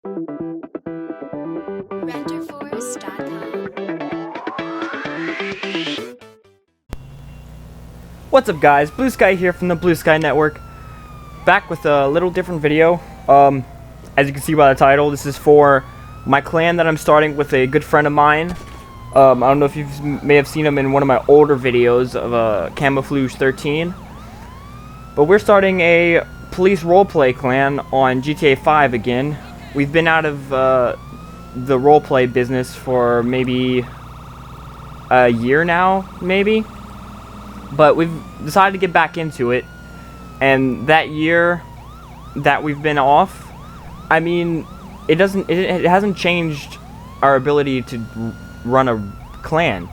What's up guys, Blue Sky here from the Blue Sky Network, back with a little different video. As you can see by the title, this is for my clan that I'm starting with a good friend of mine. I don't know if you may have seen him in one of my older videos of Camouflage 13. But we're starting a police roleplay clan on GTA 5 again. We've been out of the roleplay business for maybe a year now, maybe. But we've decided to get back into it, and that year that we've been off, I mean, it hasn't changed our ability to run a clan.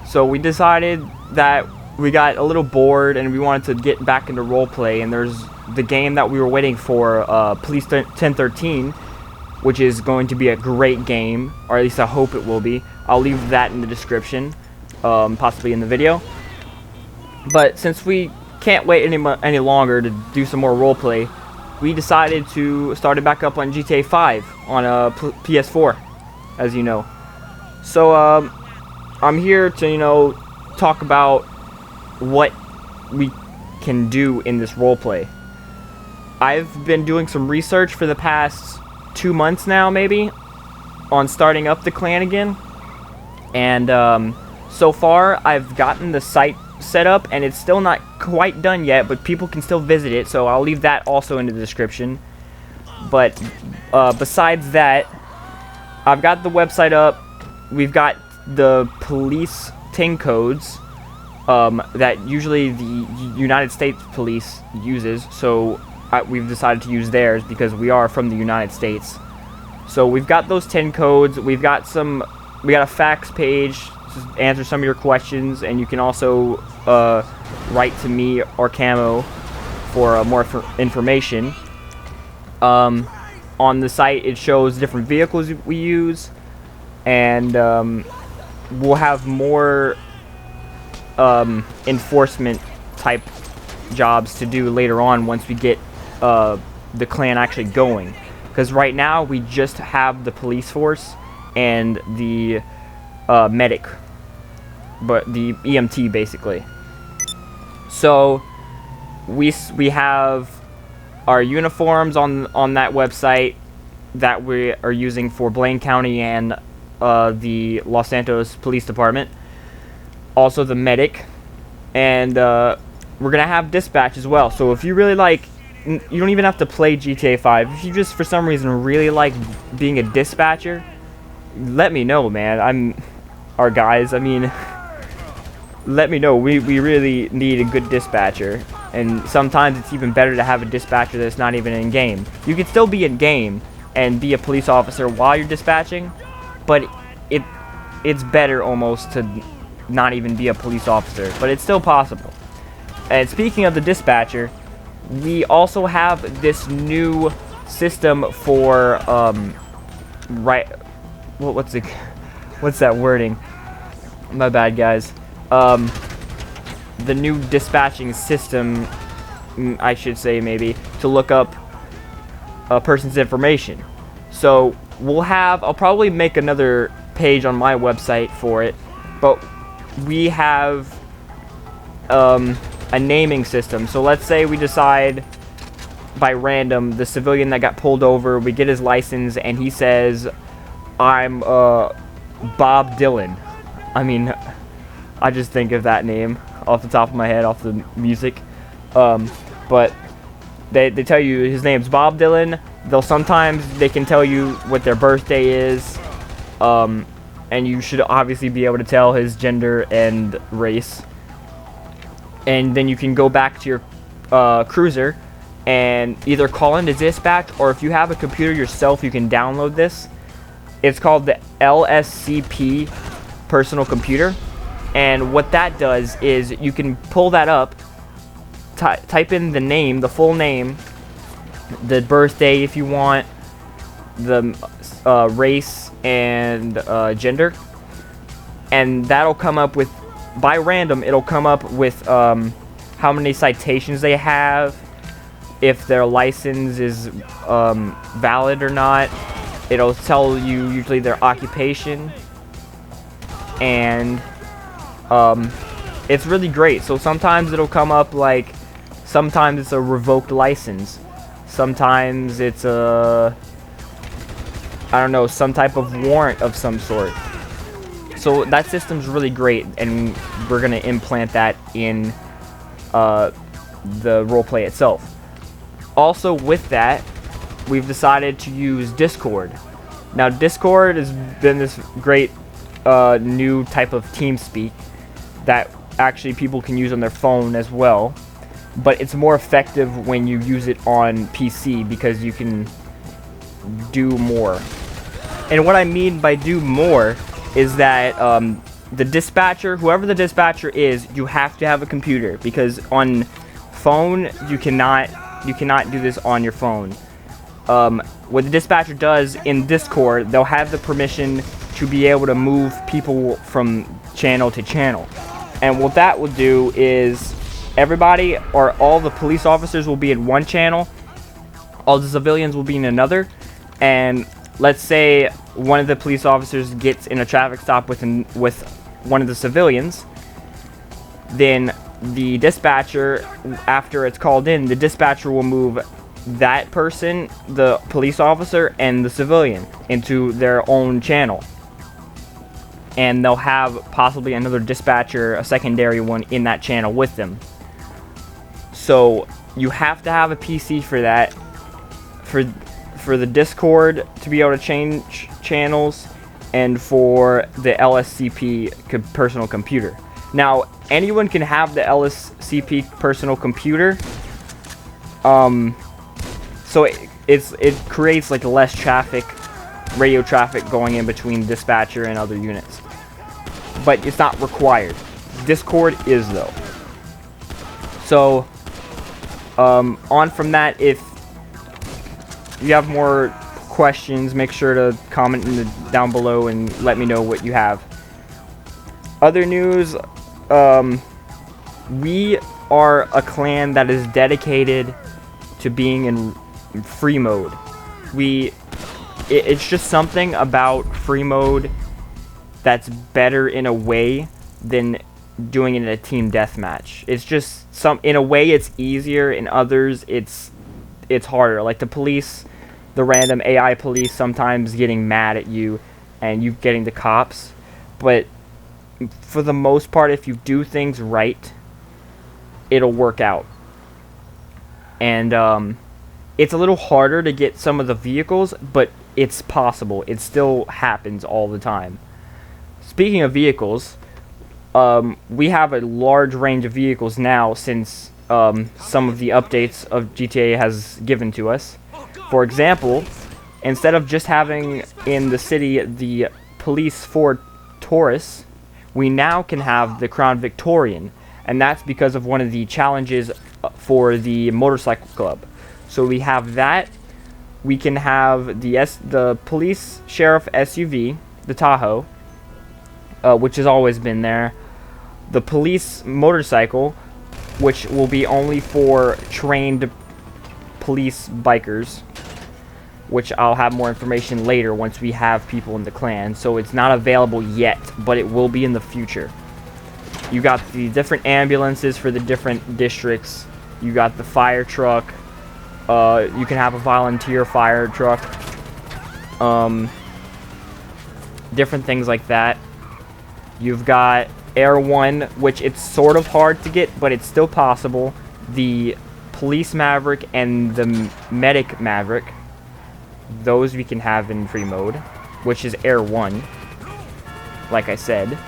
So we decided that we got a little bored and we wanted to get back into roleplay, and there's the game that we were waiting for, Police 1013, which is going to be a great game, or at least I hope it will be. I'll leave that in the description, possibly in the video. But since we can't wait any longer to do some more roleplay, we decided to start it back up on GTA 5 on PS4, as you know. So I'm here to, you know, talk about what we can do in this roleplay. I've been doing some research for the past 2 months now, maybe, on starting up the clan again. And so far, I've gotten the site set up, and it's still not quite done yet, but people can still visit it, so I'll leave that also in the description. But besides that, I've got the website up. We've got the police ting codes that usually the United States police uses, so we've decided to use theirs because we are from the United States. So we've got those 10 codes. We got a fax page to answer some of your questions, and you can also write to me or Camo for more information. On the site, it shows different vehicles we use, and we'll have more enforcement type jobs to do later on once we get the clan actually going. Because right now we just have the police force and the medic, but the EMT basically. So we have our uniforms on that website that we are using for Blaine County and the Los Santos Police Department. Also the medic, and we're gonna have dispatch as well. So if you really like, you don't even have to play GTA 5. If you just for some reason really like being a dispatcher, let me know, man. Our guys, I mean, let me know. We really need a good dispatcher, and sometimes it's even better to have a dispatcher that's not even in game. You can still be in game and be a police officer while you're dispatching, but it's better almost to not even be a police officer, but it's still possible. And speaking of the dispatcher, we also have this new system for what's that wording? My bad, guys. The new dispatching system, I should say, maybe, to look up a person's information. So I'll probably make another page on my website for it, but we have a naming system. So let's say we decide by random, the civilian that got pulled over, we get his license and he says, I'm Bob Dylan. I mean, I just think of that name off the top of my head, off the music. But they tell you his name's Bob Dylan. Sometimes they can tell you what their birthday is, and you should obviously be able to tell his gender and race. And then you can go back to your cruiser and either call into dispatch, or if you have a computer yourself, you can download this. It's called the LSCP personal computer, and what that does is you can pull that up, type in the name, the full name, the birthday if you want, the race and gender, and that'll come up with, by random, it'll come up with how many citations they have, if their license is valid or not, It'll tell you usually their occupation, and it's really great. So sometimes it'll come up like, sometimes it's a revoked license, sometimes it's a, I don't know, some type of warrant of some sort. So that system's really great, and we're gonna implant that in the roleplay itself. Also with that, we've decided to use Discord. Now Discord has been this great new type of TeamSpeak that actually people can use on their phone as well, but it's more effective when you use it on PC because you can do more. And what I mean by do more is that the dispatcher, whoever the dispatcher is, you have to have a computer, because on phone you cannot do this on your phone. What the dispatcher does in Discord, they'll have the permission to be able to move people from channel to channel. And what that will do is everybody, or all the police officers, will be in one channel, all the civilians will be in another, and let's say one of the police officers gets in a traffic stop with one of the civilians, then the dispatcher, after it's called in, the dispatcher will move that person, the police officer, and the civilian into their own channel. And they'll have possibly another dispatcher, a secondary one, in that channel with them. So you have to have a PC for that, for the Discord to be able to change channels, and for the LSCP personal computer. Now, anyone can have the LSCP personal computer. So it creates like less traffic, radio traffic going in between dispatcher and other units. But it's not required. Discord is though. So on from that, if you have more questions, make sure to comment down below and let me know what you have. Other news, we are a clan that is dedicated to being in free mode. It's just something about free mode that's better in a way than doing it in a team deathmatch. It's just in a way it's easier, in others it's harder. Like the police, the random AI police sometimes getting mad at you and you getting the cops, but for the most part, if you do things right, it'll work out. And it's a little harder to get some of the vehicles, but it's possible. It still happens all the time. Speaking of vehicles, we have a large range of vehicles now since some of the updates of GTA has given to us. For example, instead of just having in the city the police Ford Taurus, we now can have the Crown Victorian, and that's because of one of the challenges for the motorcycle club. So we have that. We can have the police sheriff SUV, the Tahoe, which has always been there. The police motorcycle, which will be only for trained police bikers, which I'll have more information later once we have people in the clan. So it's not available yet, but it will be in the future. You got the different ambulances for the different districts. You got the fire truck. You can have a volunteer fire truck. Different things like that. You've got Air 1, which it's sort of hard to get, but it's still possible. The Police Maverick and the Medic Maverick. Those we can have in free mode, which is Air 1, like I said.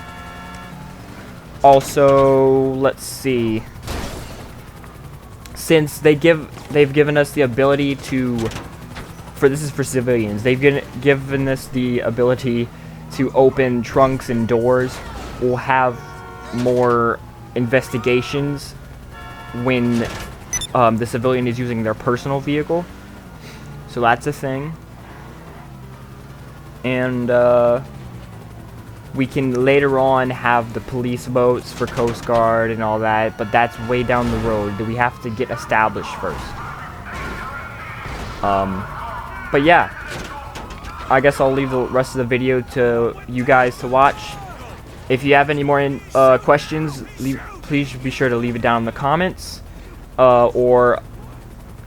Also, let's see. Since they've given us the ability to, this is for civilians, they've given us the ability to open trunks and doors. We'll have more investigations when the civilian is using their personal vehicle. So that's a thing. And we can later on have the police boats for Coast Guard and all that, but that's way down the road. We have to get established first. But yeah, I guess I'll leave the rest of the video to you guys to watch. If you have any more questions, please be sure to leave it down in the comments, or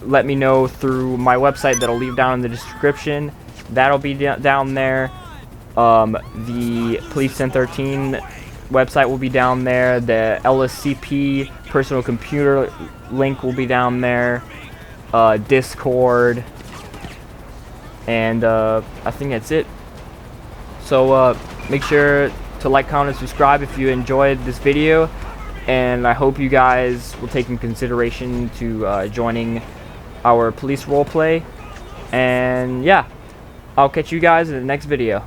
let me know through my website that I'll leave down in the description. That'll be down there. The Police 1013 website will be down there. The LSCP personal computer link will be down there. Discord, and I think that's it. So make sure to like, comment, and subscribe if you enjoyed this video, and I hope you guys will take in consideration to joining our police roleplay. And yeah, I'll catch you guys in the next video.